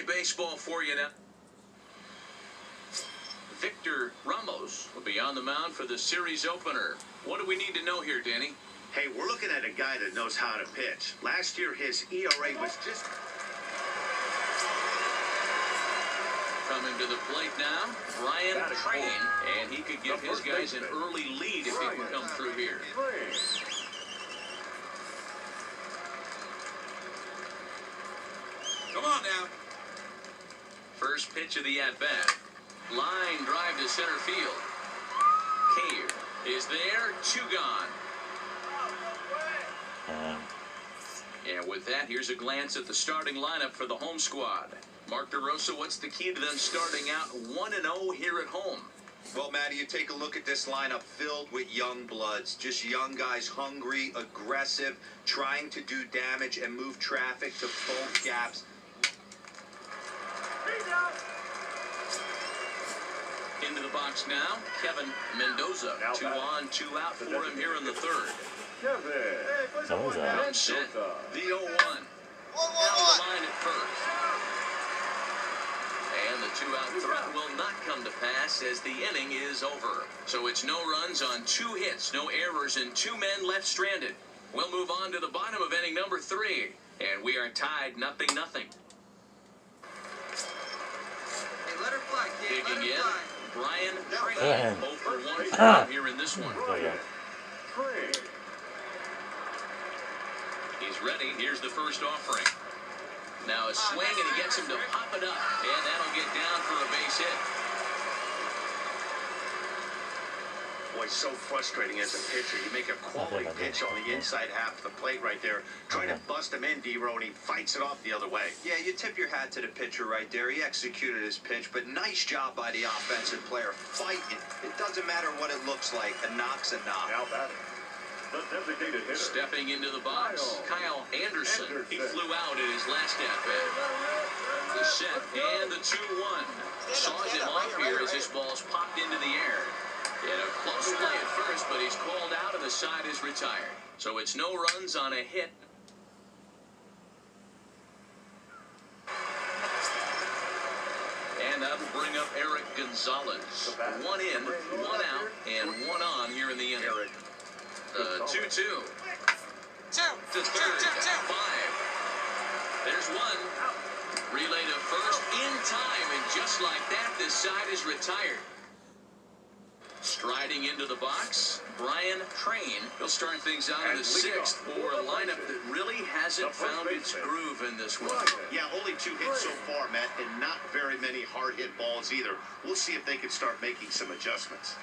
play baseball for you now. Victor Ramos will be on the mound for the series opener. What do we need to know here, Danny? Hey, we're looking at a guy that knows how to pitch. Last year, his ERA was just... Coming to the plate now, Brian Train, and he could give his guys an early lead if he can come through here. Come on now. First pitch of the at-bat. Line drive to center field. Cave is there, 2 gone. And with that, here's a glance at the starting lineup for the home squad. Mark DeRosa, what's the key to them starting out 1-0 here at home? Well, Matty, you take a look at this lineup filled with young bloods. Just young guys, hungry, aggressive, trying to do damage and move traffic to both gaps. Into the box now, Kevin Mendoza. 2 on, 2 out for him here in the third. Ground set, the 0-1. Down the line at first. And the 2-out threat will not come to pass as the inning is over. So it's no runs on 2 hits, no errors, and 2 men left stranded. We'll move on to the bottom of inning number 3. And we are tied 0-0. Let her fly, kid. Digging in, Brian Train, 0 for 1 for him here in this one. He's ready. Here's the first offering. Now a swing, and he gets him to pop it up, and that'll get down for a base hit. Boy, so frustrating as a pitcher. You make a quality pitch on the inside half of the plate right there, trying to bust him in, D-Row, and he fights it off the other way. Yeah, you tip your hat to the pitcher right there. He executed his pitch, but nice job by the offensive player fighting. It doesn't matter what it looks like. A knock's a knock. Now batting, the designated hitter. Stepping into the box, Kyle Anderson. He flew out at his last at-bat. The set and the 2-1. Saws him off here as this ball's popped into the air. In a close play at first, but he's called out and the side is retired. So it's no runs on a hit. And that'll bring up Eric Gonzalez. 1 in, 1 out, and 1 on here in the inning. 2-2. To third. 5. There's 1. Relay to first in time, and just like that, this side is retired. Striding into the box, Brian Train. He'll start things out in the 6th for a lineup that really hasn't found its groove in this one. Yeah, only 2 hits so far, Matt, and not very many hard-hit balls either. We'll see if they can start making some adjustments.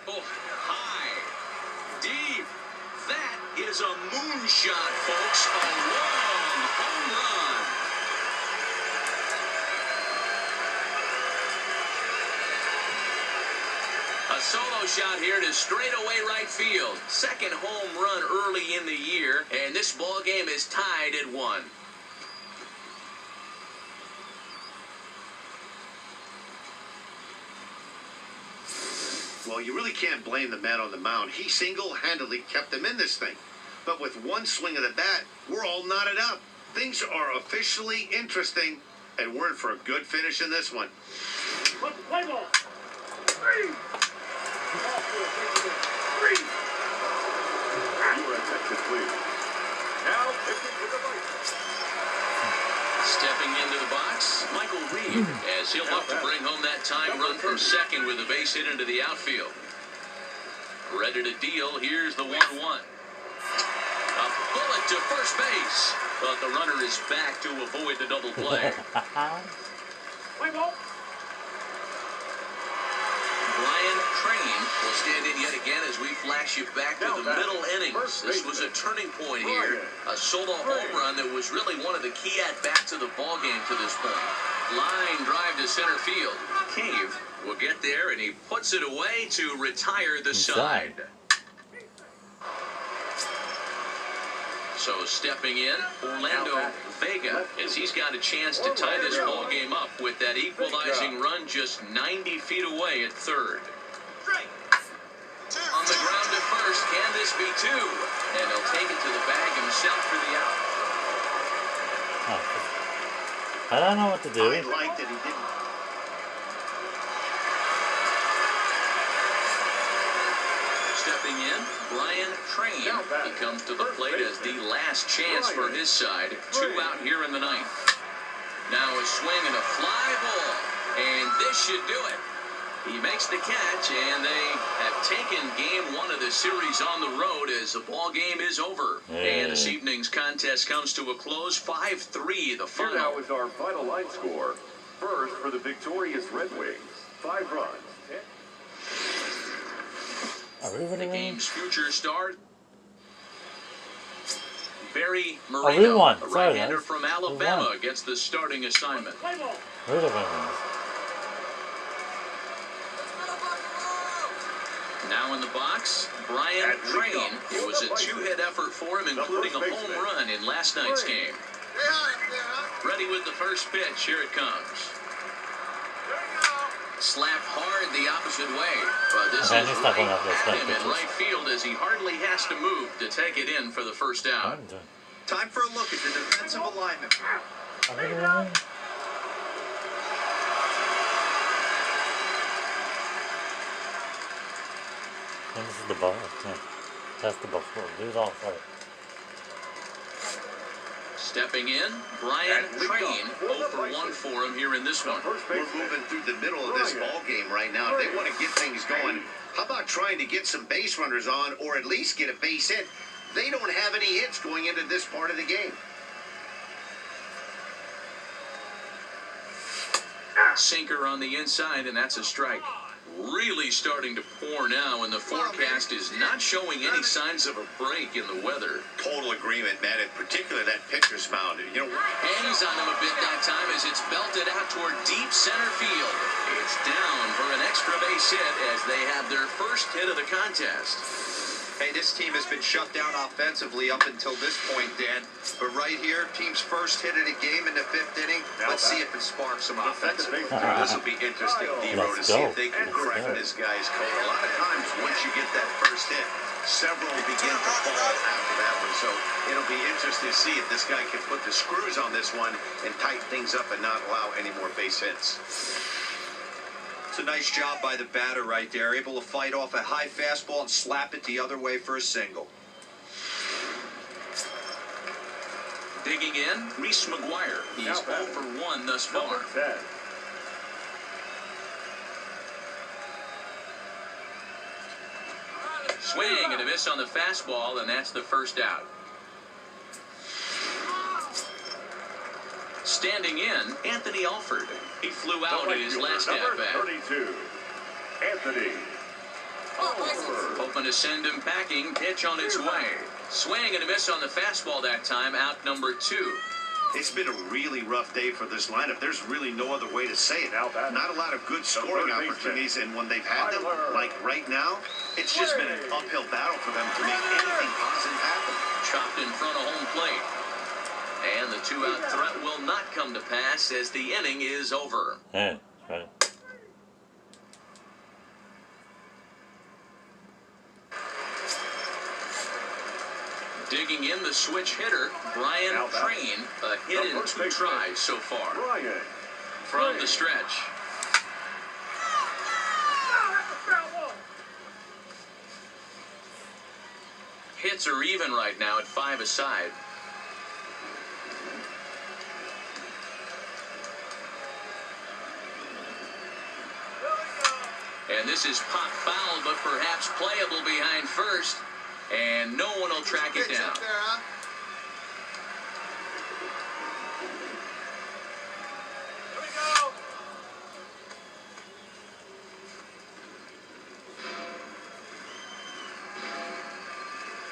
Oh, high, deep. That is a moonshot, folks. A long home run. A solo shot here to straightaway right field. Second home run early in the year, and this ball game is tied at 1. Well, you really can't blame the man on the mound. He single-handedly kept them in this thing. But with 1 swing of the bat, we're all knotted up. Things are officially interesting, and we're in for a good finish in this one. Play ball. 3. You are attention, please. Now, pitching to the right. Stepping into the box, Michael Reed, as he'll look to bring home that time run from second with a base hit into the outfield. Ready to deal, here's the 1-1. A bullet to first base, but the runner is back to avoid the double play. Play ball. Brian Train will stand in yet again as we flash you back to the middle innings. This was a turning point here. A solo home run that was really one of the key at-bats of the ballgame to this point. Line drive to center field. Cave will get there, and he puts it away to retire the side. So stepping in, Orlando Vega, as he's got a chance to tie this ball game up with that equalizing run just 90 feet away at third. On the ground at first, can this be 2? and he'll take it to the bag himself for the out. Oh, I don't know what to do. I like that he didn't. Stepping in, Brian Train. He comes to the plate as the last chance for his side. 2 out here in the 9th. Now a swing and a fly ball, and this should do it. He makes the catch, and they have taken game 1 of the series on the road as the ball game is over. And this evening's contest comes to a close, 5-3, the Here now final. is our final line score. First for the victorious Red Wings, 5 runs. Are we winning? Game's future star, Barry we Moreno, won. a Sorry, right-hander guys. from We Alabama, won. gets the starting assignment. We're the winners. Now in the box, Brian Train. It was a 2-hit effort for him, including a home run in last night's game. Ready with the first pitch. Here it comes. Slapped hard the opposite way, but this Okay, is he's not going right up those at back him in pitches. right field as he hardly has to move to take it in for the first out. Time for a look at the defensive alignment. Are we winning? And this is the ball. Yeah. That's the ball. Lose all for it. Stepping in, Brian Train. 0 for 1 for him here in this one. We're moving through the middle of this ball game right now. If they want to get things going, how about trying to get some base runners on, or at least get a base hit? They don't have any hits going into this part of the game. Sinker on the inside, and that's a strike. Really starting to pour now, and the forecast is not showing any signs of a break in the weather. Total agreement, man. In particular, that pitcher's mound. You know, Hangs on him a bit that time as it's belted out toward deep center field. It's down for an extra base hit as they have their first hit of the contest. Hey, this team has been shut down offensively up until this point, Dan. But right here, team's first hit of the game in the 5th inning. Let's see if it sparks some offense. this will be interesting, D-Row, to Let's see go. if they can Let's crack go. this guy's code. A lot of times, once you get that first hit, several begin to fall after that one. So it'll be interesting to see if this guy can put the screws on this one and tighten things up and not allow any more base hits. It's a nice job by the batter right there. Able to fight off a high fastball and slap it the other way for a single. Digging in, Reese McGuire. He's 0 for 1 thus far. Number 10. Swing and a miss on the fastball, and that's the first out. Standing in, Anthony Alford. He flew out in his last Number at-bat. 32, Anthony. Hoping to send him packing, pitch on its way. Swing and a miss on the fastball that time, out number 2. It's been a really rough day for this lineup. There's really no other way to say it. Not a lot of good scoring opportunities, and when they've had them, like right now, it's just been an uphill battle for them to make anything positive happen. Chopped in front of home plate. And the 2-out threat will not come to pass as the inning is over. Yeah, right. Digging in the switch hitter, Brian Train. A hit in 2 tries so far. Brian. From the stretch. Hits are even right now at 5 aside. And this is pop foul, but perhaps playable behind first. And no one will track it down.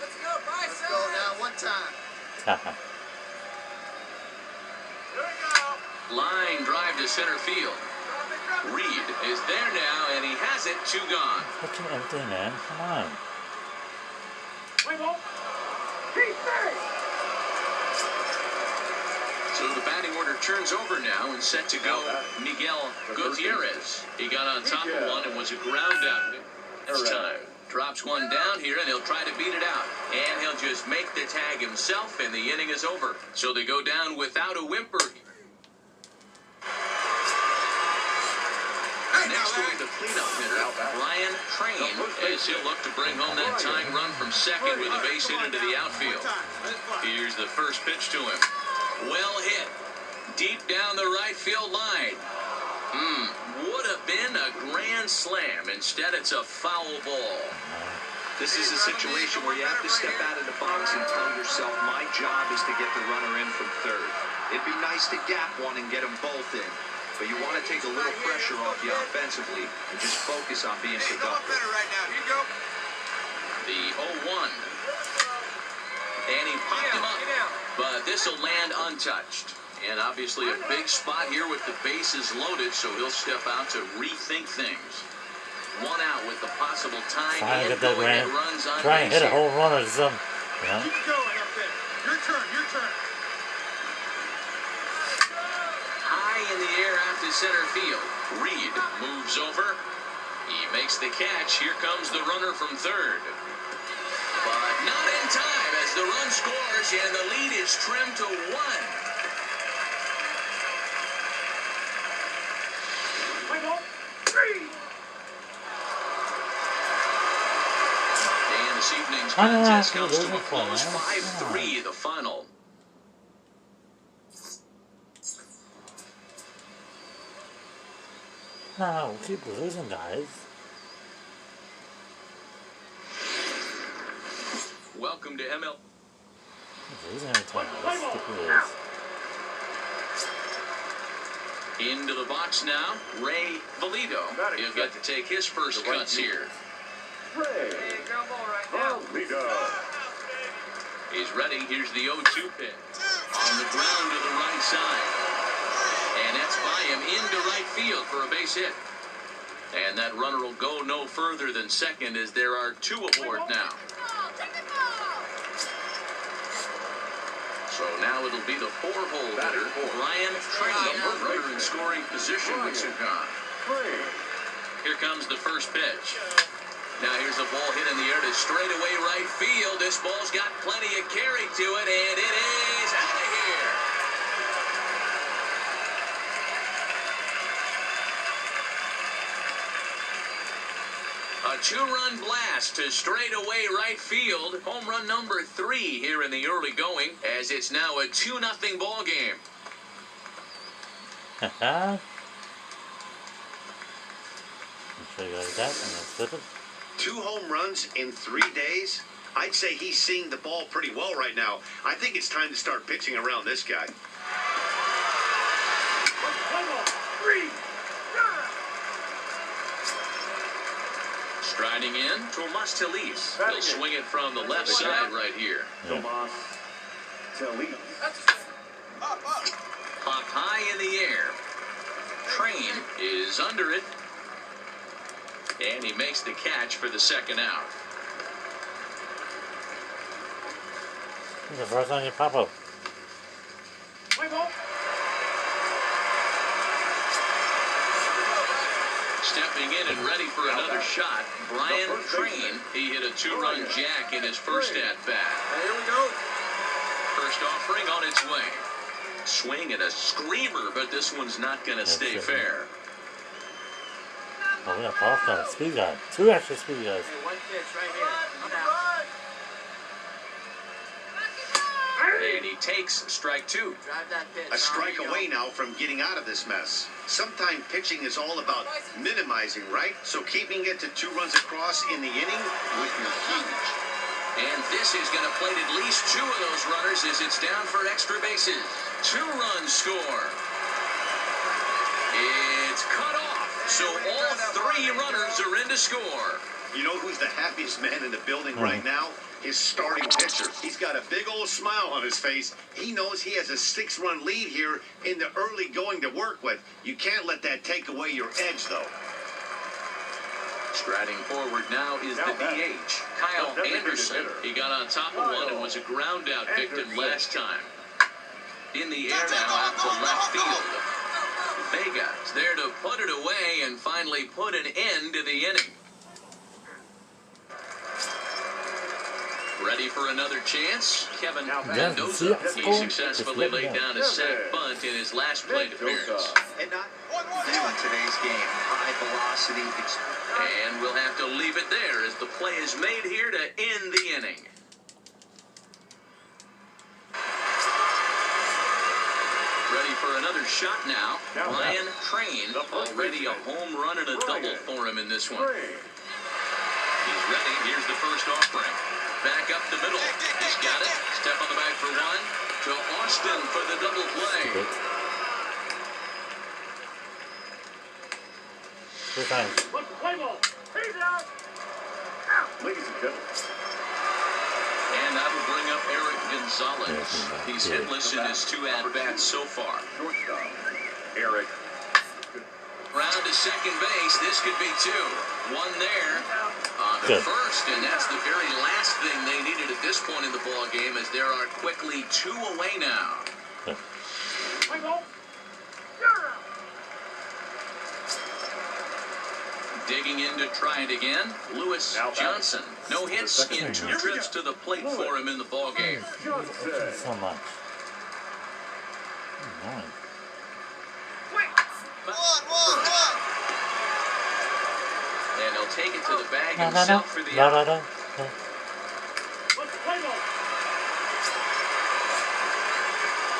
Let's go now, one time. Line drive to center field. Reed is there now, and he has it. 2 gone. Fucking empty, man. Come on. So the batting order turns over now and set to go Miguel Gutierrez. He got on top of one and was a ground out this time. Drops one down here, and he'll try to beat it out. And he'll just make the tag himself, and the inning is over. So they go down without a whimper. Next will be the cleanup hitter, Brian Train, as he'll look to bring home that tying run from second with a base hit into the outfield. Here's the first pitch to him. Well hit. Deep down the right field line. Would have been a grand slam. Instead, it's a foul ball. This is a situation where you have to step out of the box and tell yourself, my job is to get the runner in from third. It'd be nice to gap one and get them both in. But you want to take a little pressure off you offensively and just focus on being productive. The 0-1. And he popped him up. But this will land untouched. And obviously a big spot here with the bases loaded, so he'll step out to rethink things. One out with the possible time Try and to get that going ran. runs on Try and base hit a here. home run or something. You know? Keep going up there. Your turn, your turn. High in the air out to center field. Reed moves over. He makes the catch. Here comes the runner from third. But not in time as the run scores and the lead is trimmed to 1. And this evening's contest comes to a close 5-3, the final. No, we'll keep losing, guys. Welcome to MLB. Losing every time. Let's stick with this. Into the box now, Ray Valido. He'll get to take his first cuts here. Ray Valido. He's ready. Here's the 0-2 pitch. On the ground to the right side. And that's by him into right field for a base hit. And that runner will go no further than second as there are 2 aboard now. So now it'll be the 4-hole hitter, Brian Train, runner in scoring position with Sukan. Here comes the first pitch. Now here's a ball hit in the air to straightaway right field. This ball's got plenty of carry to it, and it is out of here. A 2-run blast to straightaway right field. Home run number 3 here in the early going, as it's now a 2-0 ball game. Haha. Show you like that, and then flip it. 2 home runs in 3 days? I'd say he's seeing the ball pretty well right now. I think it's time to start pitching around this guy. Striding in, Tomas Telis. He'll swing it from the left side right here. Tomas Telis. Popped high in the air. Train is under it. And he makes the catch for the second out. This is the first time you pop up. Stepping in and ready for another shot, Brian Train. He hit a 2-run jack in his first at-bat. Here we go. First offering on its way. Swing and a screamer, but this one's not going to stay fair. Oh, we got both guys. Speed guy. 2 extra speed guys. Hey, 1 pitch right here. I'm out. And he takes strike 2. Drive that pitch. A strike away now from getting out of this mess. Sometimes pitching is all about minimizing, right? So keeping it to 2 runs across in the inning would be huge. And this is going to plate at least 2 of those runners as it's down for extra bases. 2-run score. It's cut off. So all 3 runners are in to score. You know who's the happiest man in the building right now? His starting pitcher. He's got a big old smile on his face. He knows he has a 6-run lead here in the early going to work with. You can't let that take away your edge, though. Striding forward now is the DH, Kyle Anderson. He got on top of one and was a ground-out victim last time. In the air now out to left field. Vega's there to put it away and finally put an end to the inning. Ready for another chance? Kevin Yeah, Mendoza. see, He successfully laid down a sack bunt in his last plate appearance. And not do in today's game. High velocity. And we'll have to leave it there as the play is made here to end the inning. Ready for another shot now. Ryan Train, already a home run and a double for him in this one. He's ready. Here's the first offering. Back up the middle. He's got it. Step on the back for one. To Austin for the double play. Good time. Ladies and gentlemen, And that'll bring up Eric Gonzalez. He's hitless in his 2 at-bats so far. shortstop, Eric. Round to second base. This could be 2. One there on the Good. first, and that's the very last thing they needed at this point in the ball game, as there are quickly 2 away now. Digging in to try it again, Lewis Johnson. No hits in 2 trips to the plate for him in the ball game. Thank you so much. Nice. And he'll take it to the bag No. himself for the out. No.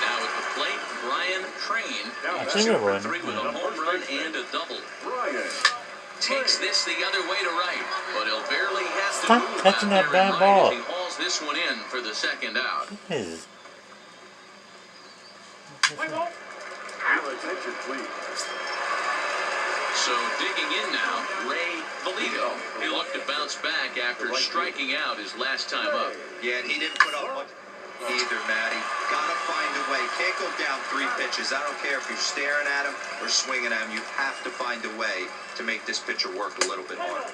Now at the plate, Brian Train. I He's think 2 it for would. 3 with a home run and a double. Ryan. Takes this the other way to right, but he'll barely have to Stop move catching out that there in bad right ball. as he hauls this one in for the second out. Jeez. Your attention, please. So digging in now, Ray Valito. He looked to bounce back after striking out his last time up. Yeah, and he didn't put up much either, Matty. Gotta find a way. Can't go down 3 pitches. I don't care if you're staring at him or swinging at him. You have to find a way to make this pitcher work a little bit harder.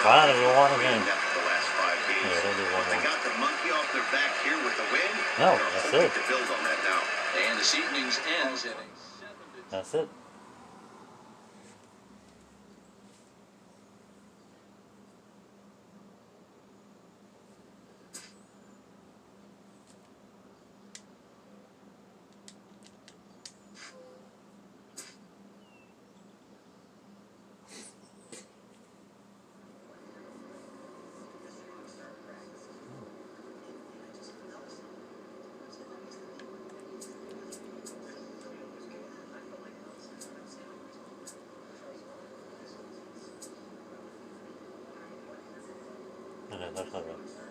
Finally, we won again. The last 5 games. Yeah, they did one They more. got the monkey off their back here with the win. No, They're that's hoping it. to build on that now. And this evening's ends in a 7-2. That's it. Okay, that's all right.